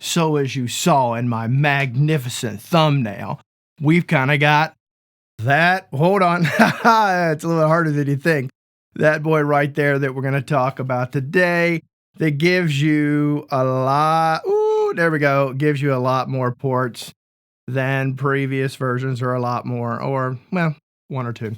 So as you saw in my magnificent thumbnail, we've kind of got that. Hold on. It's a little harder than you think. That boy right there that we're going to talk about today that gives you a lot. Ooh, there we go. Gives you a lot more ports than previous versions, or a lot more, or, well, one or two.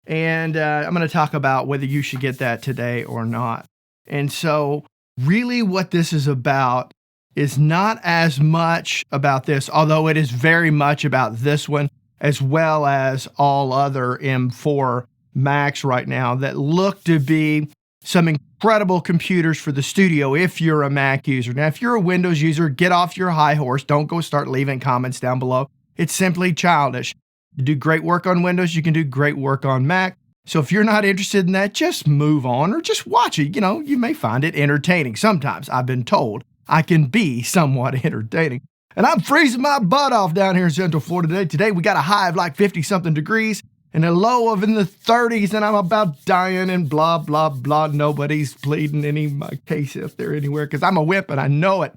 And I'm going to talk about whether you should get that today or not. And so really what this is about is not as much about this, although it is very much about this one, as well as all other M4 Macs right now that look to be some incredible computers for the studio if you're a Mac user. Now, if you're a Windows user, get off your high horse. Don't go start leaving comments down below. It's simply childish. You do great work on Windows, you can do great work on Mac. So if you're not interested in that, just move on or just watch it. You know, you may find it entertaining. Sometimes I've been told I can be somewhat entertaining. And I'm freezing my butt off down here in Central Florida today. Today we got a high of like 50-something degrees and a low of in the 30s, and I'm about dying and blah, blah, blah. Nobody's pleading any my case out there anywhere because I'm a wimp and I know it.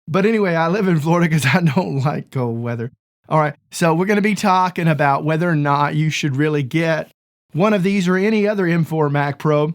But anyway, I live in Florida because I don't like cold weather. All right, so we're going to be talking about whether or not you should really get one of these or any other M4 Mac Pro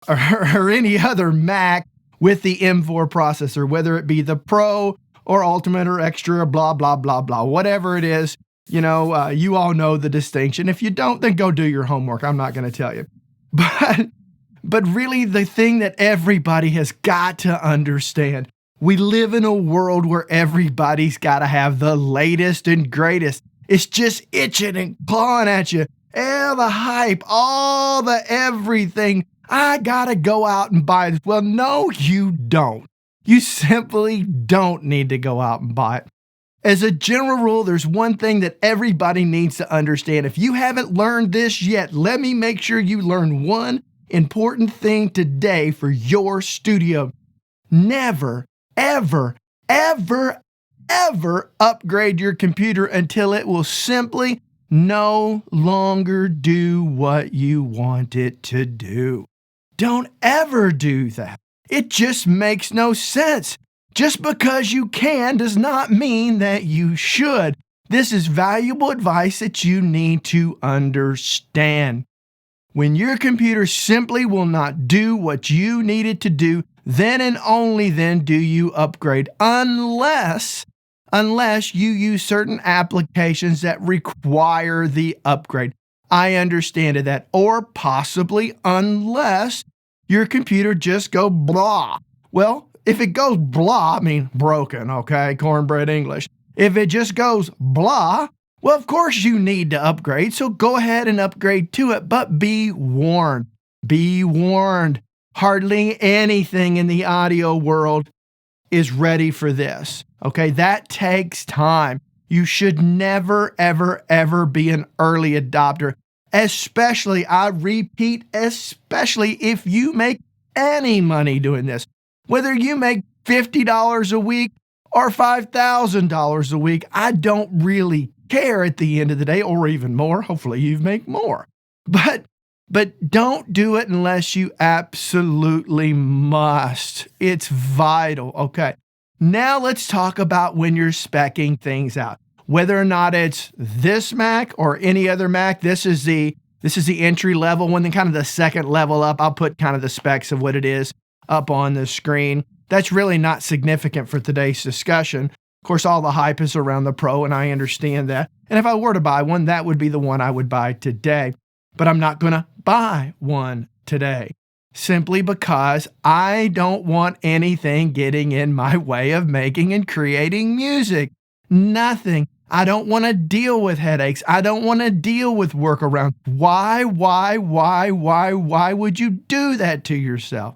or any other Mac with the M4 processor, whether it be the Pro or Ultimate or Extra or blah, blah, blah, blah, whatever it is. You know, you all know the distinction. If you don't, then go do your homework. I'm not going to tell you. But really the thing that everybody has got to understand, we live in a world where everybody's got to have the latest and greatest. It's just itching and clawing at you. All the hype, all the everything. I got to go out and buy this. Well, no, you don't. You simply don't need to go out and buy it. As a general rule, there's one thing that everybody needs to understand. If you haven't learned this yet, let me make sure you learn one important thing today for your studio. Never, ever, ever, ever upgrade your computer until it will simply no longer do what you want it to do. Don't ever do that. It just makes no sense. Just because you can does not mean that you should. This is valuable advice that you need to understand. When your computer simply will not do what you need it to do, then and only then do you upgrade, unless you use certain applications that require the upgrade. I understand that. Or possibly unless your computer just go blah. Well, if it goes blah, I mean broken, okay, cornbread English. If it just goes blah, well, of course you need to upgrade, so go ahead and upgrade to it, but be warned. Be warned. Hardly anything in the audio world is ready for this, okay? That takes time. You should never, ever, ever be an early adopter, especially, I repeat, especially if you make any money doing this. Whether you make $50 a week or $5,000 a week, I don't really care at the end of the day, or even more. Hopefully you make more. But don't do it unless you absolutely must. It's vital. Okay. Now let's talk about when you're speccing things out. Whether or not it's this Mac or any other Mac, this is the entry level one, then kind of the second level up. I'll put kind of the specs of what it is up on the screen. That's really not significant for today's discussion. Of course, all the hype is around the Pro, and I understand that. And if I were to buy one, that would be the one I would buy today. But I'm not going to buy one today, simply because I don't want anything getting in my way of making and creating music. Nothing. I don't want to deal with headaches. I don't want to deal with workarounds. Why would you do that to yourself?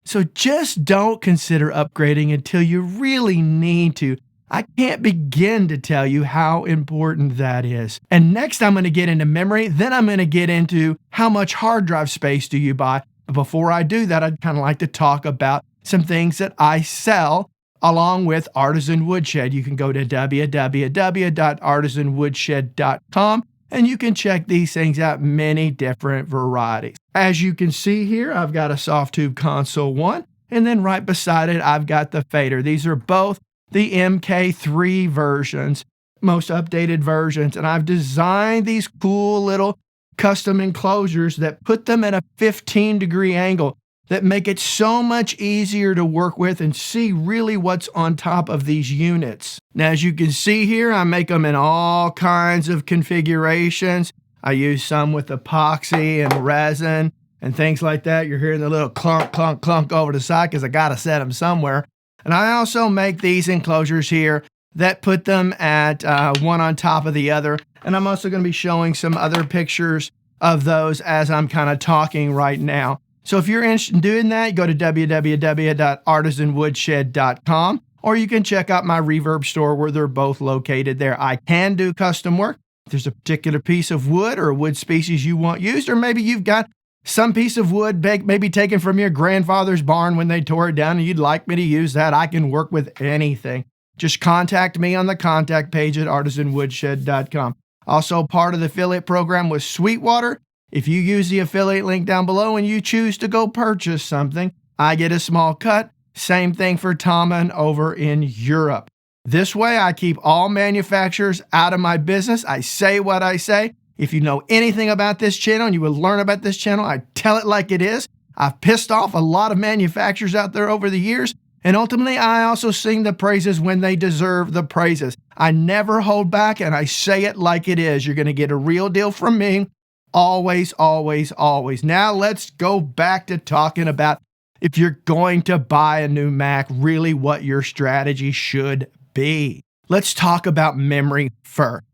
So just don't consider upgrading until you really need to. I can't begin to tell you how important that is. And next I'm going to get into memory, then I'm going to get into how much hard drive space do you buy. But before I do that, I'd kind of like to talk about some things that I sell along with Artisan Woodshed. You can go to www.artisanwoodshed.com and you can check these things out, many different varieties. As you can see here, I've got a Softube Console 1, and then right beside it, I've got the Fader. These are both the MK3 versions, most updated versions. And I've designed these cool little custom enclosures that put them at a 15-degree angle that make it so much easier to work with and see really what's on top of these units. Now, as you can see here, I make them in all kinds of configurations. I use some with epoxy and resin and things like that. You're hearing the little clunk, clunk, clunk over the side because I got to set them somewhere. And I also make these enclosures here that put them at one on top of the other. And I'm also going to be showing some other pictures of those as I'm kind of talking right now. So if you're interested in doing that, go to www.artisanwoodshed.com, or you can check out my Reverb store where they're both located there. I can do custom work. If there's a particular piece of wood or a wood species you want used, or maybe you've got some piece of wood maybe taken from your grandfather's barn when they tore it down and you'd like me to use that, I can work with anything. Just contact me on the contact page at artisanwoodshed.com. Also, part of the affiliate program with Sweetwater. If you use the affiliate link down below and you choose to go purchase something, I get a small cut. Same thing for Tommen over in Europe. This way, I keep all manufacturers out of my business. I say what I say. If you know anything about this channel and you will learn about this channel, I tell it like it is. I've pissed off a lot of manufacturers out there over the years, and ultimately, I also sing the praises when they deserve the praises. I never hold back, and I say it like it is. You're going to get a real deal from me. Always, always, always. Now let's go back to talking about if you're going to buy a new Mac, really what your strategy should be. Let's talk about memory first.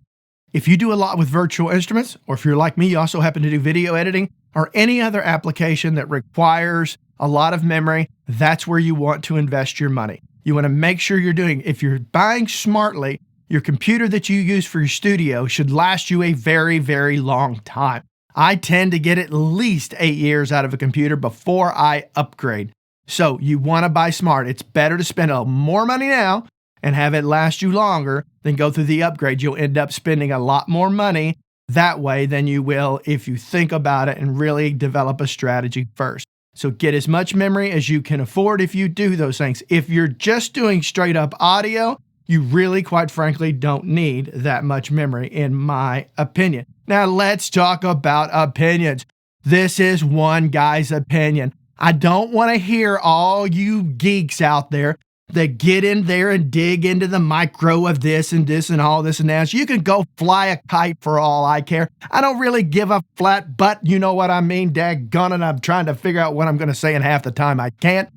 If you do a lot with virtual instruments, or if you're like me, you also happen to do video editing or any other application that requires a lot of memory, that's where you want to invest your money. You want to make sure you're doing, if you're buying smartly, your computer that you use for your studio should last you a very, very long time. I tend to get at least 8 years out of a computer before I upgrade. So you want to buy smart. It's better to spend a little more money now and have it last you longer than go through the upgrade. You'll end up spending a lot more money that way than you will if you think about it and really develop a strategy first. So get as much memory as you can afford if you do those things. If you're just doing straight up audio, you really, quite frankly, don't need that much memory, in my opinion. Now, let's talk about opinions. This is one guy's opinion. I don't want to hear all you geeks out there that get in there and dig into the micro of this and all this and that. So you can go fly a kite for all I care. I don't really give a flat butt, you know what I mean, daggone it. I'm trying to figure out what I'm going to say, and half the time I can't.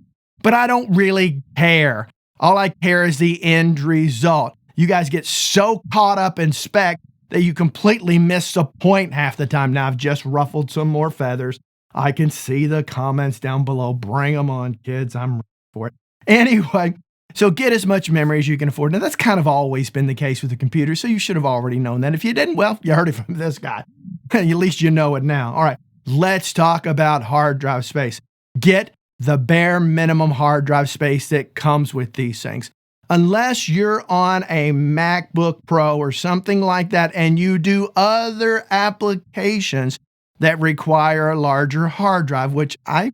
But I don't really care. All I care is the end result. You guys get so caught up in spec that you completely miss the point half the time. Now, I've just ruffled some more feathers. I can see the comments down below. Bring them on, kids. I'm ready for it. Anyway, so get as much memory as you can afford. Now, that's kind of always been the case with the computer, so you should have already known that. If you didn't, well, you heard it from this guy. At least you know it now. All right, let's talk about hard drive space. Get the bare minimum hard drive space that comes with these things. Unless you're on a MacBook Pro or something like that and you do other applications that require a larger hard drive, which I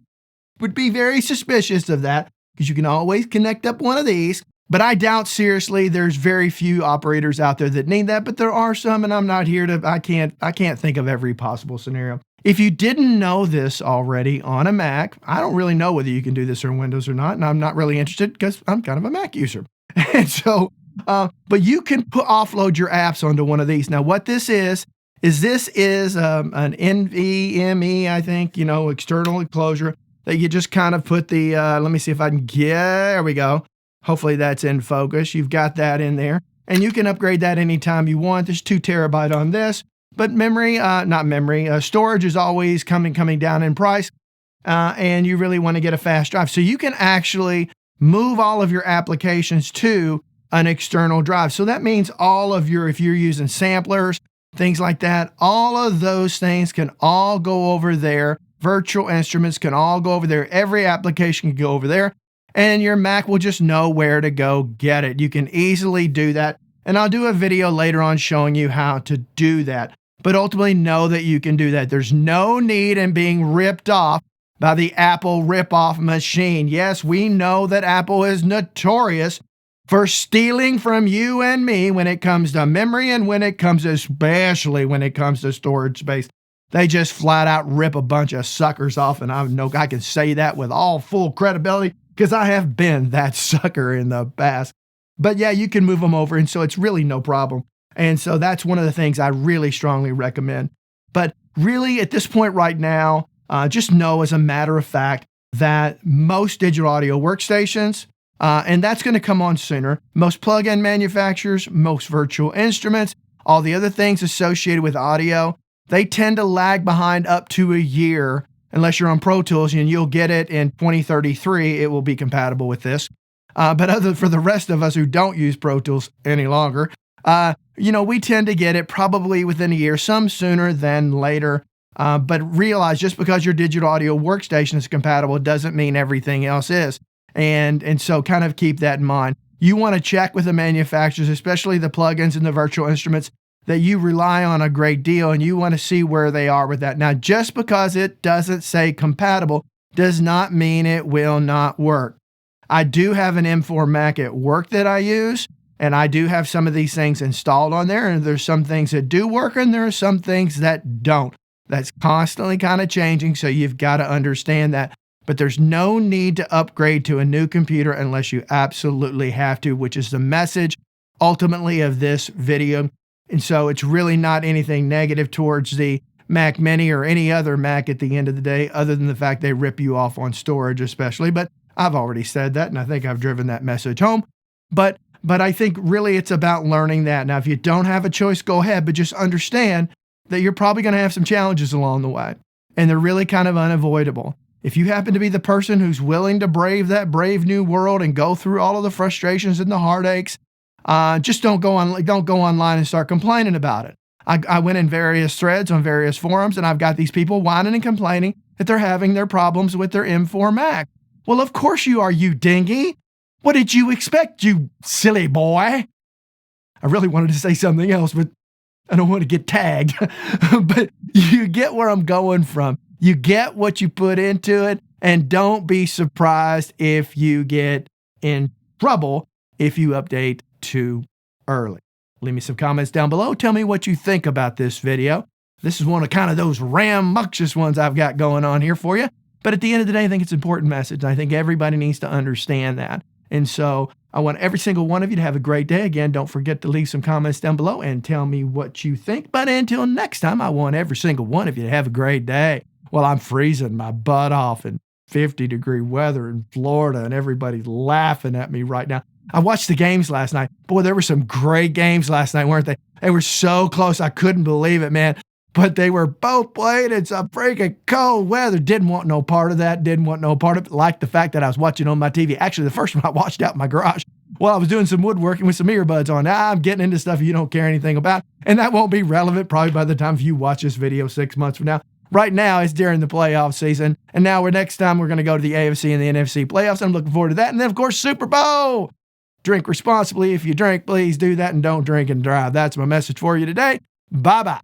would be very suspicious of that because you can always connect up one of these. But I doubt seriously there's very few operators out there that need that, but there are some, and I'm not here to, I can't think of every possible scenario. If you didn't know this already on a Mac, I don't really know whether you can do this on Windows or not, and I'm not really interested because I'm kind of a Mac user. And so, but you can offload your apps onto one of these. Now, what this is an NVMe, I think, external enclosure that you just kind of put the, let me see if I can get, there we go. Hopefully that's in focus. You've got that in there, and you can upgrade that anytime you want. There's 2 terabyte on this, but storage is always coming down in price, and you really want to get a fast drive. So you can actually move all of your applications to an external drive. So that means if you're using samplers, things like that, all of those things can all go over there. Virtual instruments can all go over there. Every application can go over there, and your Mac will just know where to go get it. You can easily do that, and I'll do a video later on showing you how to do that. But ultimately, know that you can do that. There's no need in being ripped off by the Apple rip-off machine. Yes, we know that Apple is notorious for stealing from you and me when it comes to memory and especially when it comes to storage space. They just flat out rip a bunch of suckers off, and I know I can say that with all full credibility because I have been that sucker in the past. But yeah, you can move them over, and so it's really no problem. And so that's one of the things I really strongly recommend. But really, at this point right now, just know as a matter of fact that most digital audio workstations, and that's going to come on sooner, most plug-in manufacturers, most virtual instruments, all the other things associated with audio, they tend to lag behind up to a year, unless you're on Pro Tools, and you'll get it in 2033. It will be compatible with this. But for the rest of us who don't use Pro Tools any longer, we tend to get it probably within a year, some sooner than later. But realize just because your digital audio workstation is compatible doesn't mean everything else is. And so kind of keep that in mind. You want to check with the manufacturers, especially the plugins and the virtual instruments that you rely on a great deal, and you want to see where they are with that. Now, just because it doesn't say compatible does not mean it will not work. I do have an M4 Mac at work that I use, and I do have some of these things installed on there, and there's some things that do work, and there are some things that don't. That's constantly kind of changing, so you've got to understand that. But there's no need to upgrade to a new computer unless you absolutely have to, which is the message ultimately of this video. And so it's really not anything negative towards the Mac Mini or any other Mac at the end of the day, other than the fact they rip you off on storage especially. But I've already said that, and I think I've driven that message home. But I think really it's about learning that. Now, if you don't have a choice, go ahead, but just understand that you're probably going to have some challenges along the way, and they're really kind of unavoidable. If you happen to be the person who's willing to brave that brave new world and go through all of the frustrations and the heartaches, just don't go online and start complaining about it. I went in various threads on various forums, and I've got these people whining and complaining that they're having their problems with their M4 Mac. Well, of course you are, you dingy. What did you expect, you silly boy? I really wanted to say something else, but I don't want to get tagged. But you get where I'm going from. You get what you put into it, and don't be surprised if you get in trouble if you update too early. Leave me some comments down below. Tell me what you think about this video. This is one of kind of those rambunctious ones I've got going on here for you. But at the end of the day, I think it's an important message. I think everybody needs to understand that. And so I want every single one of you to have a great day. Again, don't forget to leave some comments down below and tell me what you think. But until next time, I want every single one of you to have a great day. Well, I'm freezing my butt off in 50-degree weather in Florida, and everybody's laughing at me right now. I watched the games last night. Boy, there were some great games last night, weren't they? They were so close. I couldn't believe it, man. But they were both played in some freaking cold weather. Didn't want no part of that. Didn't want no part of it. Like the fact that I was watching on my TV. Actually, the first one I watched out in my garage while I was doing some woodworking with some earbuds on. Now I'm getting into stuff you don't care anything about. And that won't be relevant probably by the time you watch this video 6 months from now. Right now, it's during the playoff season. And now next time we're going to go to the AFC and the NFC playoffs. I'm looking forward to that. And then, of course, Super Bowl. Drink responsibly. If you drink, please do that, and don't drink and drive. That's my message for you today. Bye-bye.